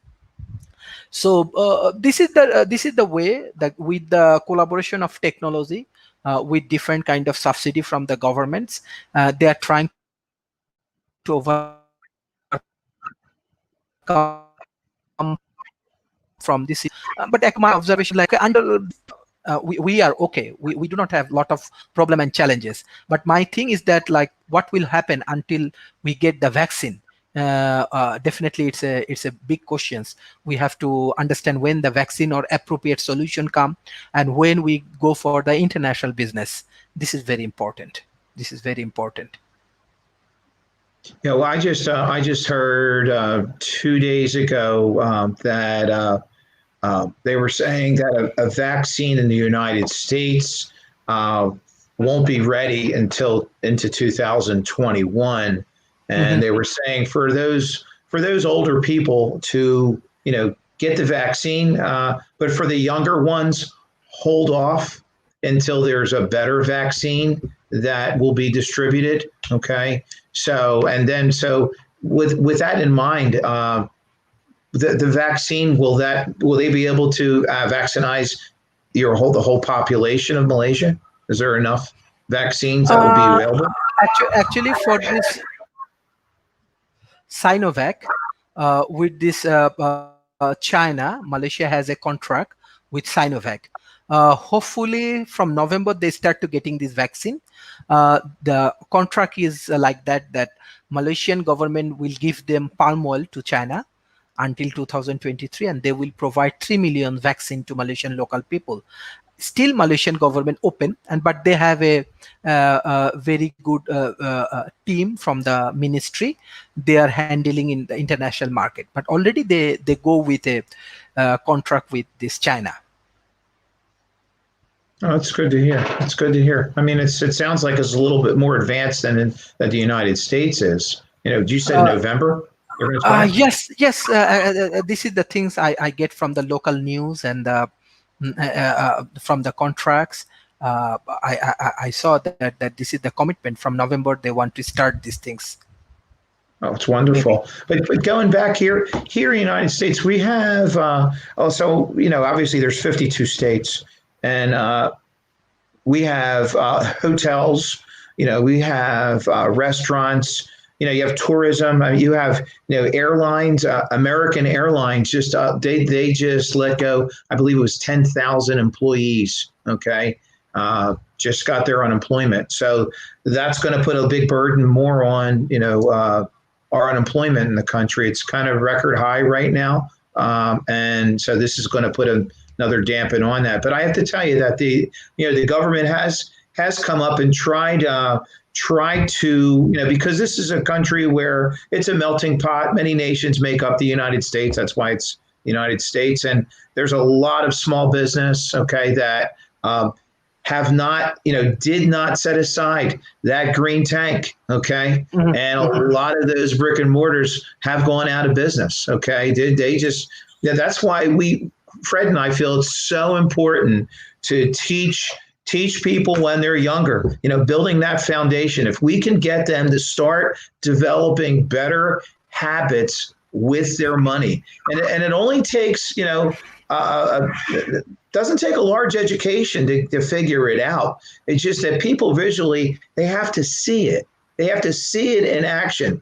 S1: So this is the way that with the collaboration of technology, with different kind of subsidy from the governments, they are trying to overcome from this situation. But my observation, like until we are okay, we do not have a lot of problem and challenges. But my thing is that, like, what will happen until we get the vaccine? Definitely it's a big questions. We have to understand when the vaccine or appropriate solution come, and when we go for the international business. This is very important. This is very important.
S3: Yeah, well, I just heard 2 days ago that they were saying that a vaccine in the United States won't be ready until into 2021, and they were saying for those older people to get the vaccine, but for the younger ones, hold off until there's a better vaccine that will be distributed. Okay, so with that in mind, the vaccine, will they be able to vaccinize the whole population of Malaysia? Is there enough vaccines that will be available?
S1: Actually, for this Sinovac, with this China, Malaysia has a contract with Sinovac. Hopefully from November they start to getting this vaccine. The contract is like that Malaysian government will give them palm oil to China until 2023, and they will provide 3 million vaccine to Malaysian local people. Still Malaysian government open, but they have a very good team from the ministry. They are handling in the international market, but already they go with a contract with this China.
S3: Oh, that's good to hear. That's good to hear. I mean, it sounds like it's a little bit more advanced than the United States is. You said November?
S1: Yes. This is the things I get from the local news and from the contracts. I saw that this is the commitment. From November they want to start these things.
S3: Oh, it's wonderful. But going back here in the United States, we have also, obviously there's 52 states, and we have hotels, we have restaurants, you have tourism, you have, airlines. American Airlines they just let go, I believe it was 10,000 employees. Okay. Just got their unemployment. So that's going to put a big burden more on, our unemployment in the country. It's kind of record high right now. And so this is going to put another dampen on that. But I have to tell you that the government has come up and tried to, because this is a country where it's a melting pot. Many nations make up the United States. That's why it's the United States. And there's a lot of small business, okay, that did not set aside that green tank. Okay. And a lot of those brick and mortars have gone out of business. Okay. That's why Fred and I feel it's so important to teach people when they're younger, building that foundation. If we can get them to start developing better habits with their money, and it only takes, doesn't take a large education to figure it out. It's just that people visually, they have to see it. They have to see it in action.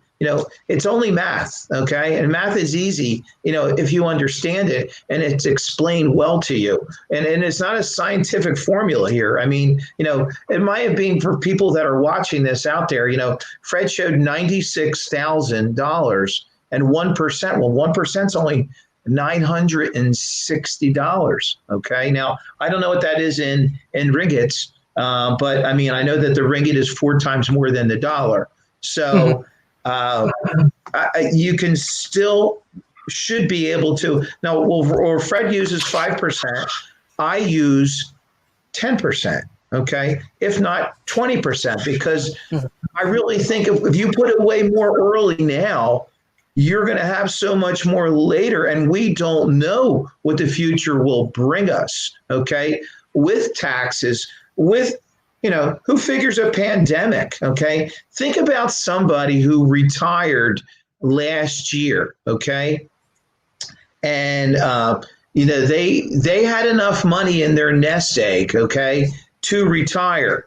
S3: It's only math, okay? And math is easy, if you understand it and it's explained well to you. And it's not a scientific formula here. I mean, it might have been for people that are watching this out there, Fred showed $96,000 and 1%. Well, 1% is only $960. Okay. Now, I don't know what that is in ringgits, but I mean, I know that the ringgit is 4 times more than the dollar. So you can still should be able to. Now, or Fred uses 5%. I use 10%. Okay. If not 20%, because I really think if you put away more early now, you're going to have so much more later, and we don't know what the future will bring us, okay? With taxes, with, who figures a pandemic, okay? Think about somebody who retired last year, okay? And, they had enough money in their nest egg, okay, to retire,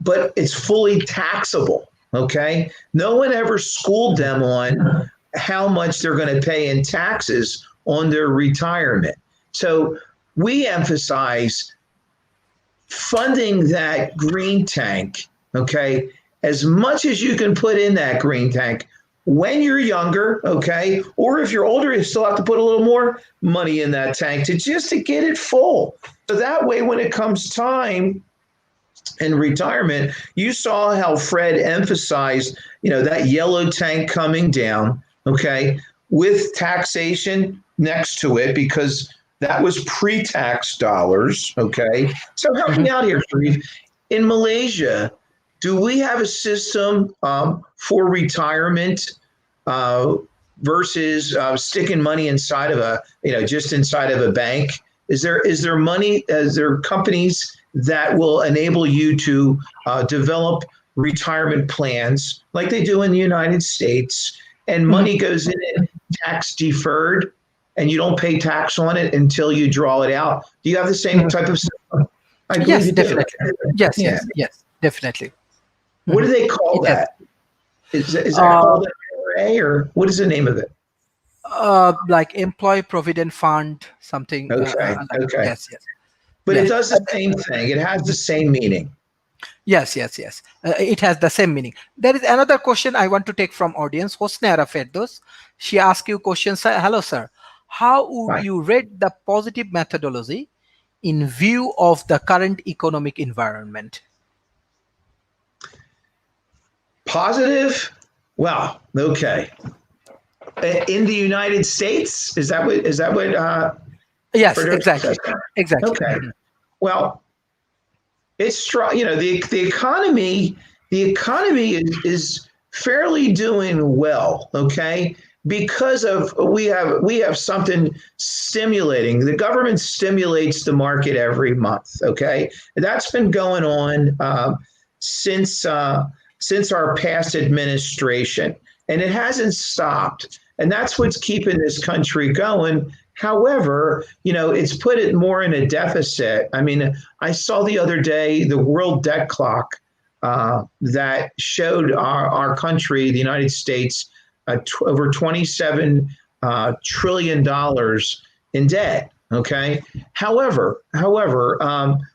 S3: but it's fully taxable. Okay. No one ever schooled them on how much they're going to pay in taxes on their retirement. So we emphasize funding that green tank, okay, as much as you can put in that green tank when you're younger, okay, or if you're older, you still have to put a little more money in that tank to get it full. So that way, when it comes time in retirement, you saw how Fred emphasized, that yellow tank coming down, okay, with taxation next to it, because that was pre-tax dollars, okay? So help me out here, Sharif. In Malaysia, do we have a system for retirement versus sticking money inside of just inside of a bank? Is there money, is there companies that will enable you to develop retirement plans like they do in the United States, and money goes in it tax deferred, and you don't pay tax on it until you draw it out? Do you have the same type of system? I believe
S1: Yes,
S3: you do.
S1: definitely. Yes, definitely.
S3: What do they call that? Is that called an IRA, or what is the name of it?
S1: Like Employee Provident Fund, something.
S3: Okay.
S1: Yes.
S3: But
S1: Yes.
S3: it does the same thing. It has the same meaning.
S1: Yes. It has the same meaning. There is another question I want to take from audience. Hosnara Ferdos. She asked you questions. Hello, sir. How would you rate the positive methodology in view of the current economic environment?
S3: Positive? Well, okay. In the United States, is that what?
S1: Yes,
S3: Fedrick
S1: exactly.
S3: says?
S1: Exactly.
S3: Okay. Well, it's strong. The economy is fairly doing well. Okay, because of we have something stimulating. The government stimulates the market every month. Okay, that's been going on since our past administration, and it hasn't stopped. And that's what's keeping this country going. However, it's put it more in a deficit. I mean, I saw the other day the world debt clock that showed our country, the United States, over $27 trillion in debt. Okay. However,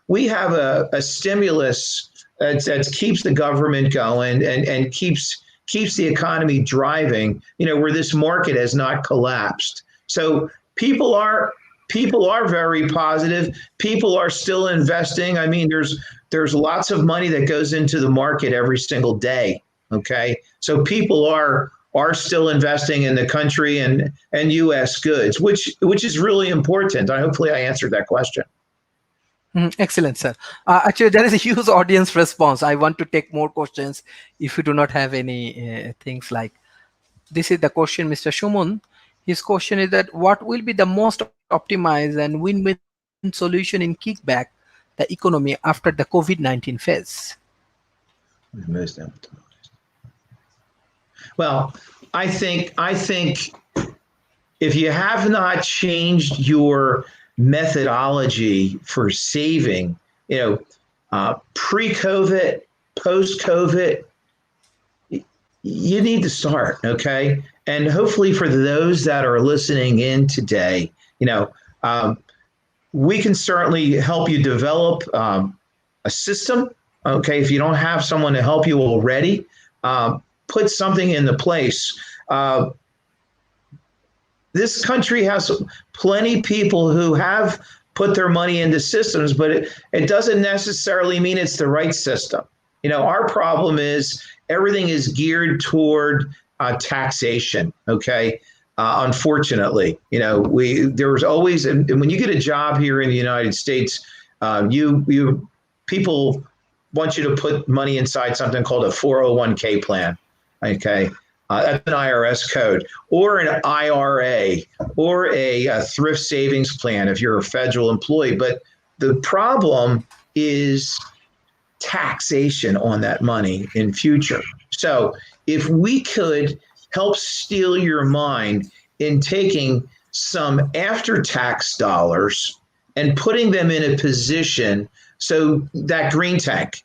S3: we have a stimulus that keeps the government going and keeps the economy driving, where this market has not collapsed. So people are very positive. People are still investing. I mean, there's lots of money that goes into the market every single day. Okay. So people are still investing in the country and US goods, which is really important. Hopefully I answered that question.
S1: Excellent, sir. Actually, there is a huge audience response. I want to take more questions if you do not have any things like this is the question, Mr. Shumun. His question is that what will be the most optimized and win-win solution in kickback the economy after the COVID-19 phase?
S3: Most optimized. Well, I think if you have not changed your methodology for saving, pre-COVID, post-COVID, you need to start, okay? And hopefully for those that are listening in today, we can certainly help you develop a system, okay? If you don't have someone to help you already, put something into place. This country has plenty of people who have put their money into systems, but it doesn't necessarily mean it's the right system. Our problem is everything is geared toward taxation. Okay, unfortunately, there was always, and when you get a job here in the United States, people want you to put money inside something called a 401k plan. Okay. That's an IRS code, or an IRA, or a thrift savings plan if you're a federal employee. But the problem is taxation on that money in future. So if we could help steel your mind in taking some after-tax dollars and putting them in a position, so that green tank,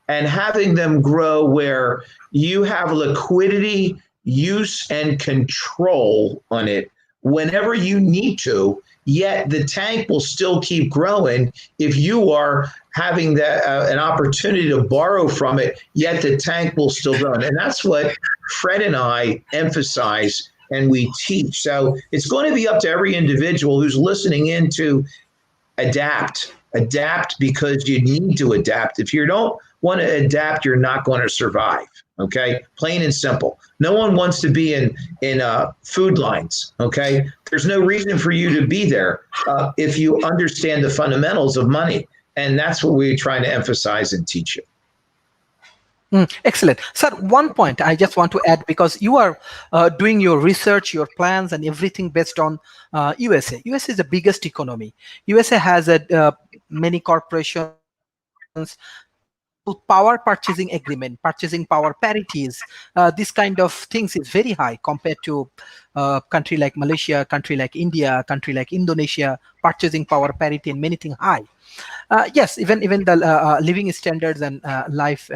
S3: and having them grow where you have liquidity, use, and control on it whenever you need to, yet the tank will still keep growing if you are having an opportunity to borrow from it, yet the tank will still grow. And that's what Fred and I emphasize and we teach. So it's going to be up to every individual who's listening in to adapt because you need to adapt. If you don't want to adapt, you're not going to survive. Okay, plain and simple. No one wants to be in food lines. Okay, there's no reason for you to be there if you understand the fundamentals of money, and that's what we're trying to emphasize and teach you.
S1: Excellent. Sir, one point I just want to add, because you are doing your research, your plans, and everything based on USA. USA is the biggest economy. USA has many corporations, power purchasing agreement, purchasing power parities. This kind of things is very high compared to country like Malaysia, country like India, country like Indonesia. Purchasing power parity and many things high. Yes, even the living standards and life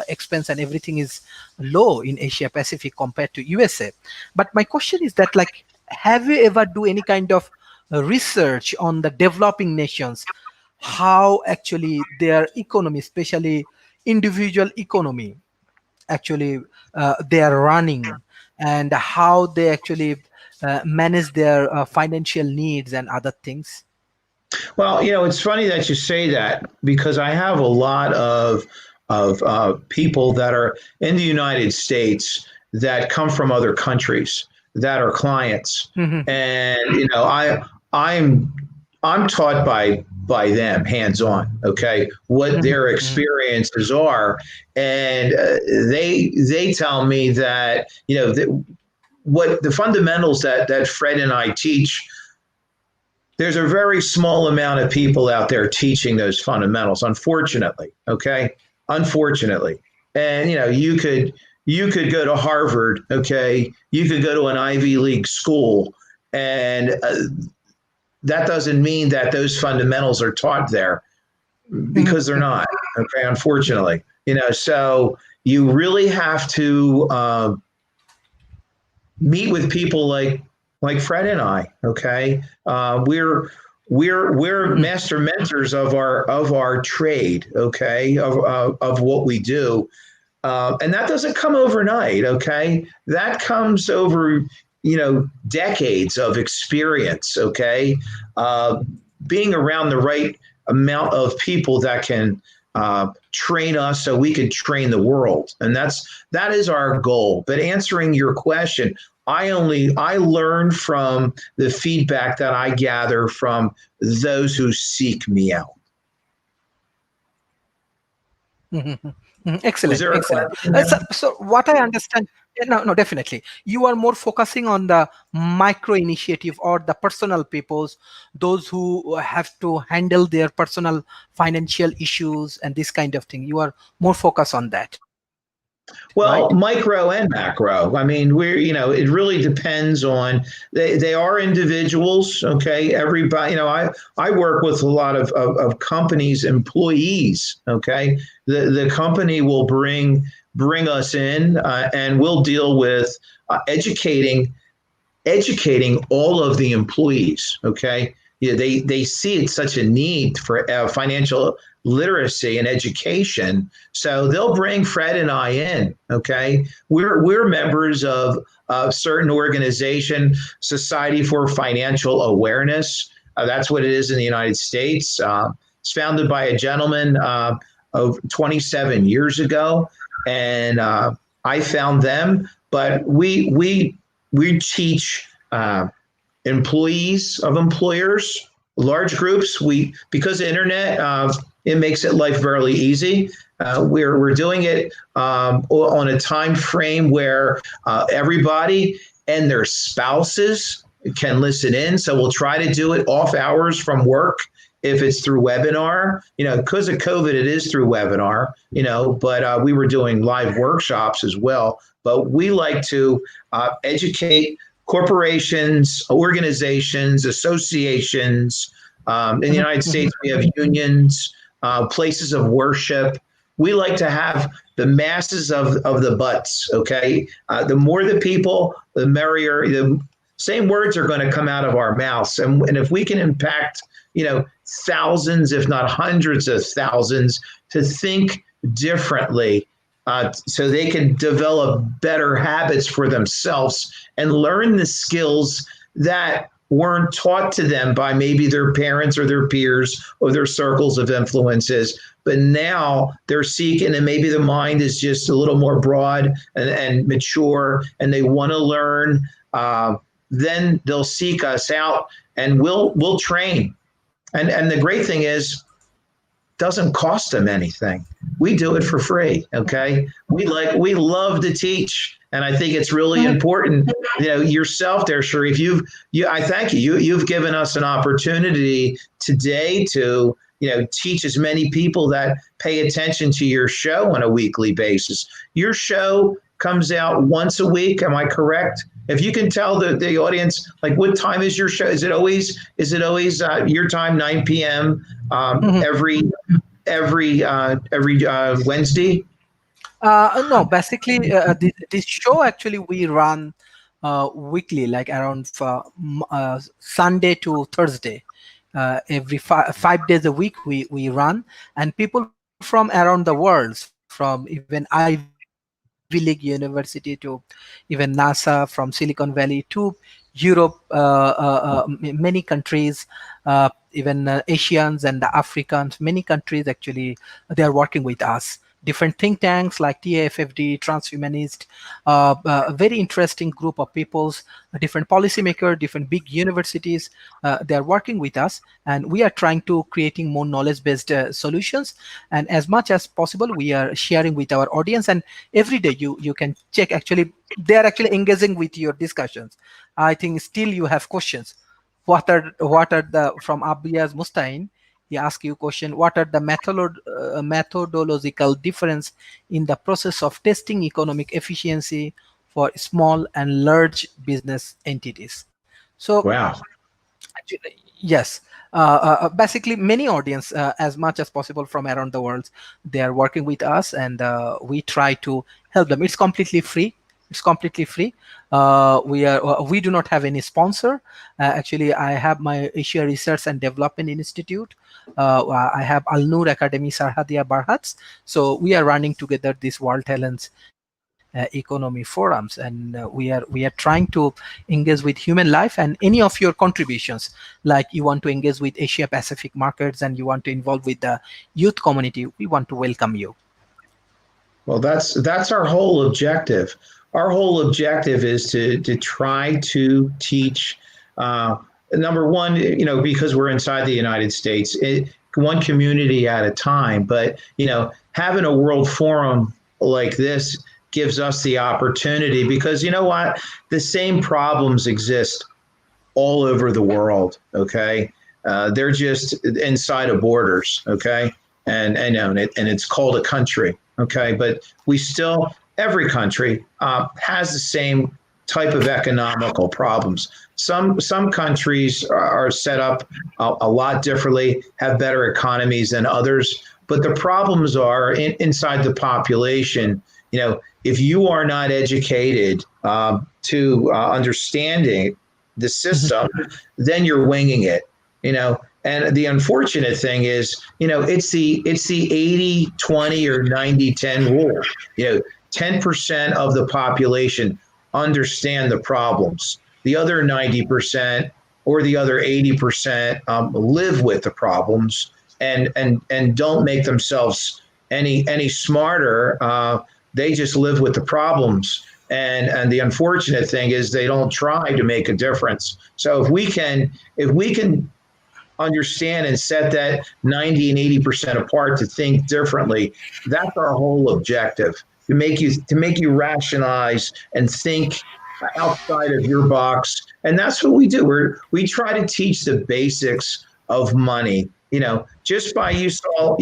S1: expense and everything is low in Asia Pacific compared to USA. But my question is that, like, have you ever do any kind of research on the developing nations, how actually their economy, especially individual economy, actually they are running, and how they actually manage their financial needs and other things?
S3: Well, it's funny that you say that, because I have a lot of people that are in the United States that come from other countries that are clients, and I'm taught by them hands-on, okay, what their experiences are, and they tell me that what the fundamentals that Fred and I teach. There's a very small amount of people out there teaching those fundamentals, unfortunately. Okay, unfortunately, and you could go to Harvard, okay, you could go to an Ivy League school, and that doesn't mean that those fundamentals are taught there, because they're not. Okay, unfortunately, so you really have to meet with people like Fred and I. Okay, we're master mentors of our trade. Okay, of what we do, and that doesn't come overnight. Okay, that comes over decades of experience. Okay, being around the right amount of people that can train us so we can train the world, and that is our goal. But answering your question, I learn from the feedback that I gather from those who seek me out. Was
S1: Excellent,
S3: there a
S1: excellent.
S3: question there?
S1: So what I understand, no, no, definitely. You are more focusing on the micro initiative or the personal peoples, those who have to handle their personal financial issues and this kind of thing. You are more focused on that,
S3: Well,
S1: right?
S3: micro and macro. I mean, it really depends on, they are individuals. Okay. Everybody, I work with a lot of companies, employees. Okay. The company will bring us in, and we'll deal with educating all of the employees. Okay. Yeah, they see it's such a need for financial literacy and education. So they'll bring Fred and I in. Okay. We're members of a certain organization, Society for Financial Awareness. That's what it is in the United States. It's founded by a gentleman of 27 years ago. And I found them, but we teach employees of employers, large groups. Because of internet, it makes it life very easy. We're doing it on a time frame where everybody and their spouses can listen in. So we'll try to do it off hours from work. If it's through webinar, because of COVID, it is through webinar, but we were doing live workshops as well. But we like to educate corporations, organizations, associations. In the United States, we have unions, places of worship. We like to have the masses of the butts, okay? The more the people, the merrier. The same words are going to come out of our mouths. And if we can impact, thousands, if not hundreds of thousands, to think differently, so they can develop better habits for themselves and learn the skills that weren't taught to them by maybe their parents or their peers or their circles of influences. But now they're seeking, and maybe the mind is just a little more broad and mature, and they want to learn. Then they'll seek us out, and we'll train. And the great thing is, doesn't cost them anything. We do it for free. Okay. We love to teach. And I think it's really important, yourself there, Sharif, I thank you. You've given us an opportunity today to, teach as many people that pay attention to your show on a weekly basis. Your show comes out once a week. Am I correct? If you can tell the audience, like, what time is your show? Is it always your time, 9 p.m. Every Wednesday?
S1: No, basically, this show actually we run weekly, like around Sunday to Thursday. Every 5 days a week we run, and people from around the world, from even Ivy League University to even NASA, from Silicon Valley to Europe, many countries, even Asians and the Africans, many countries actually, they are working with us. Different think tanks like TAFFD, Transhumanist, a very interesting group of peoples, different policymakers, different big universities, they are working with us, and we are trying to creating more knowledge-based solutions. And as much as possible, we are sharing with our audience. And every day you can check, actually, they are actually engaging with your discussions. I think still you have questions. What are the, from Abiyaz Mustain, he asks you question, what are the methodological difference in the process of testing economic efficiency for small and large business entities? So,
S3: wow.
S1: Yes, basically many audience, as much as possible from around the world, they are working with us, and we try to help them. It's completely free. It's completely free. We do not have any sponsor. Actually, I have my Asia Research and Development Institute. I have Al Noor Academy Sarhadia Barhats. So we are running together this World Talents economy forums, and we are trying to engage with human life. And any of your contributions, like you want to engage with Asia Pacific markets and you want to involve with the youth community, we want to welcome you.
S3: Well, that's our whole objective. Our whole objective is to try to teach. Number one, because we're inside the United States, one community at a time. But having a world forum like this gives us the opportunity, because you know what, the same problems exist all over the world. Okay, they're just inside of borders. Okay, and it's called a country. Okay, but every country has the same type of economical problems. Some countries are set up a lot differently, have better economies than others, but the problems are inside the population. If you are not educated to understanding the system, then you're winging it. And the unfortunate thing is, it's the 80-20 or 90-10 rule. 10% of the population understand the problems. The other 90% or the other 80% live with the problems and don't make themselves any smarter. They just live with the problems. And the unfortunate thing is they don't try to make a difference. So if we can understand and set that 90 and 80% apart to think differently, that's our whole objective, to make you rationalize and think outside of your box. And that's what we do. We try to teach the basics of money. Just by you saw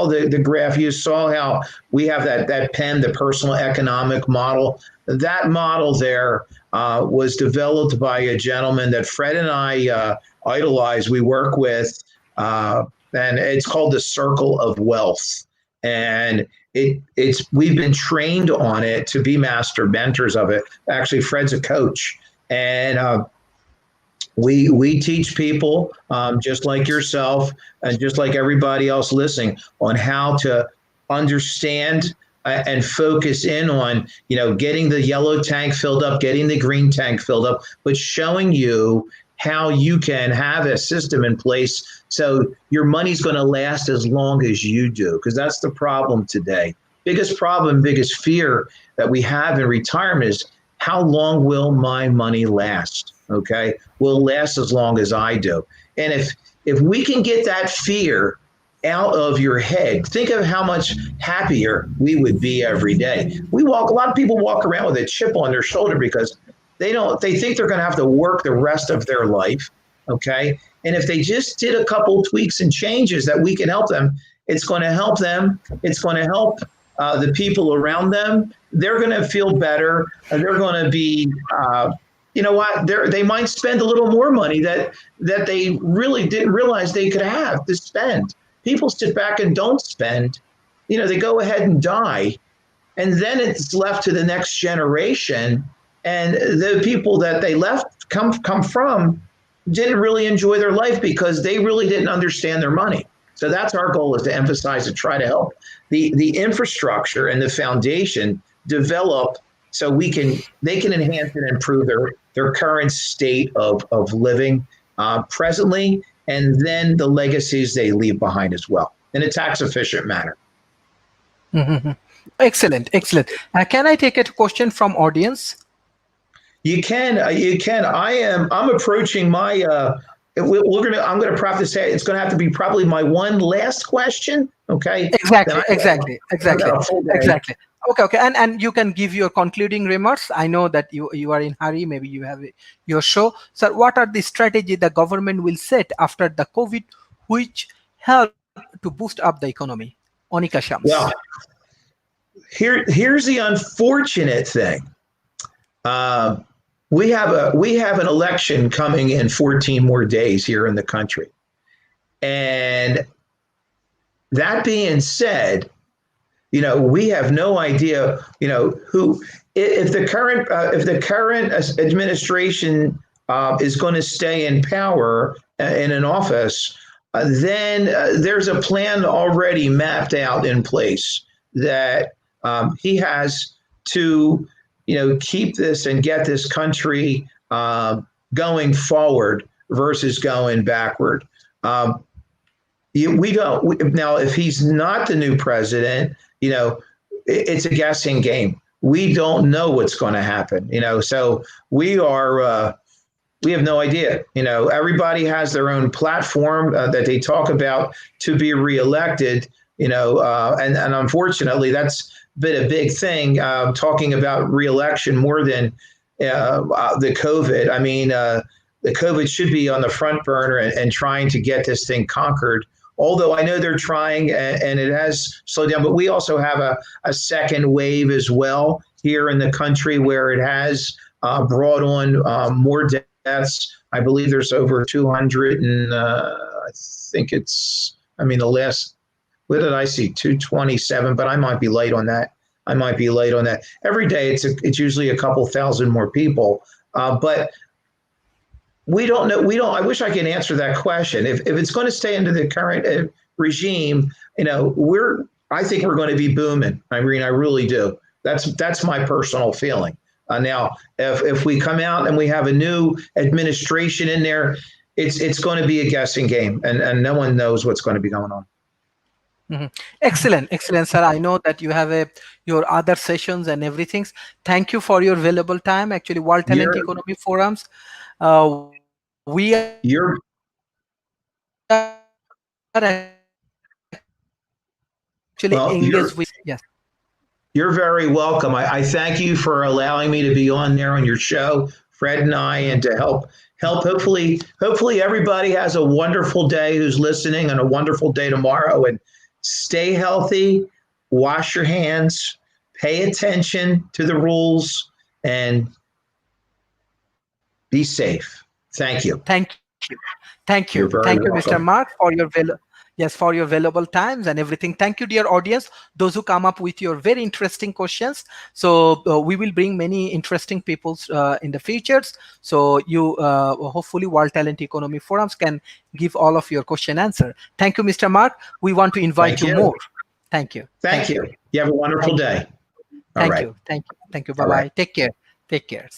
S3: the graph, you saw how we have that pen, the personal economic model. That model there was developed by a gentleman that Fred and I idolize, we work with, and it's called the Circle of Wealth. And we've been trained on it to be master mentors of it. Actually, Fred's a coach, and we teach people, just like yourself and just like everybody else listening, on how to understand and focus in on, getting the yellow tank filled up, getting the green tank filled up, but showing you how you can have a system in place so your money's going to last as long as you do, because that's the problem today. Biggest problem, biggest fear that we have in retirement is, how long will my money last? Okay, will last as long as I do. And if we can get that fear out of your head, think of how much happier we would be every day. A lot of people walk around with a chip on their shoulder because they think they're going to have to work the rest of their life. Okay, and if they just did a couple tweaks and changes that we can help them, it's going to help them. It's going to help the people around them. They're going to feel better. They're going to be, they might spend a little more money that they really didn't realize they could have to spend. People sit back and don't spend. They go ahead and die, and then it's left to the next generation. And the people that they left come from didn't really enjoy their life because they really didn't understand their money. So that's our goal, is to emphasize and try to help the infrastructure and the foundation develop so they can enhance and improve their current state of living presently, and then the legacies they leave behind as well, in a tax efficient manner.
S1: Mm-hmm. Excellent. Can I take a question from audience?
S3: You can. I'm approaching my. I'm going to practice. It's going to have to be probably my one last question. Okay.
S1: Exactly. Okay. And you can give your concluding remarks. I know that you are in hurry. Maybe you have your show. So, what are the strategies the government will set after the COVID, which help to boost up the economy? Onika Shams.
S3: Well, here's the unfortunate thing. We have an election coming in 14 more days here in the country. And that being said, we have no idea, who, if the current administration is going to stay in power in an office, then there's a plan already mapped out in place that he has to keep this and get this country going forward versus going backward. Now, if he's not the new president, it's a guessing game. We don't know what's going to happen, so we have no idea. Everybody has their own platform that they talk about to be reelected, and unfortunately that's been a big thing, talking about reelection more than the COVID. I mean, the COVID should be on the front burner and trying to get this thing conquered. Although I know they're trying, and it has slowed down, but we also have a second wave as well here in the country where it has brought on more deaths. I believe there's over 200, and I think the last, what did I see? 227, but I might be late on that. Every day it's usually a couple thousand more people, but we don't know. I wish I could answer that question. If it's going to stay under the current regime, I think we're going to be booming. I mean, I really do. That's my personal feeling. Now, if we come out and we have a new administration in there, it's going to be a guessing game, and no one knows what's going to be going on.
S1: Mm-hmm. Excellent, sir. I know that you have your other sessions and everything. Thank you for your valuable time. Actually, World Talent Economy Forums. We are actually engaged with. Yes.
S3: You're very welcome. I thank you for allowing me to be on there on your show, Fred and I, and to help. Hopefully everybody has a wonderful day who's listening, and a wonderful day tomorrow. And stay healthy, wash your hands, pay attention to the rules, and be safe. Thank you.
S1: Thank you, Mr. Marc, for your valuable times and everything. Thank you, dear audience, those who come up with your very interesting questions. So we will bring many interesting people in the futures. So you hopefully World Talent Economy Forums can give all of your question answer. Thank you, Mr. Marc. We want to invite you more. Thank you.
S3: Thank you. You have a wonderful day.
S1: Thank you. Bye-bye. Take care.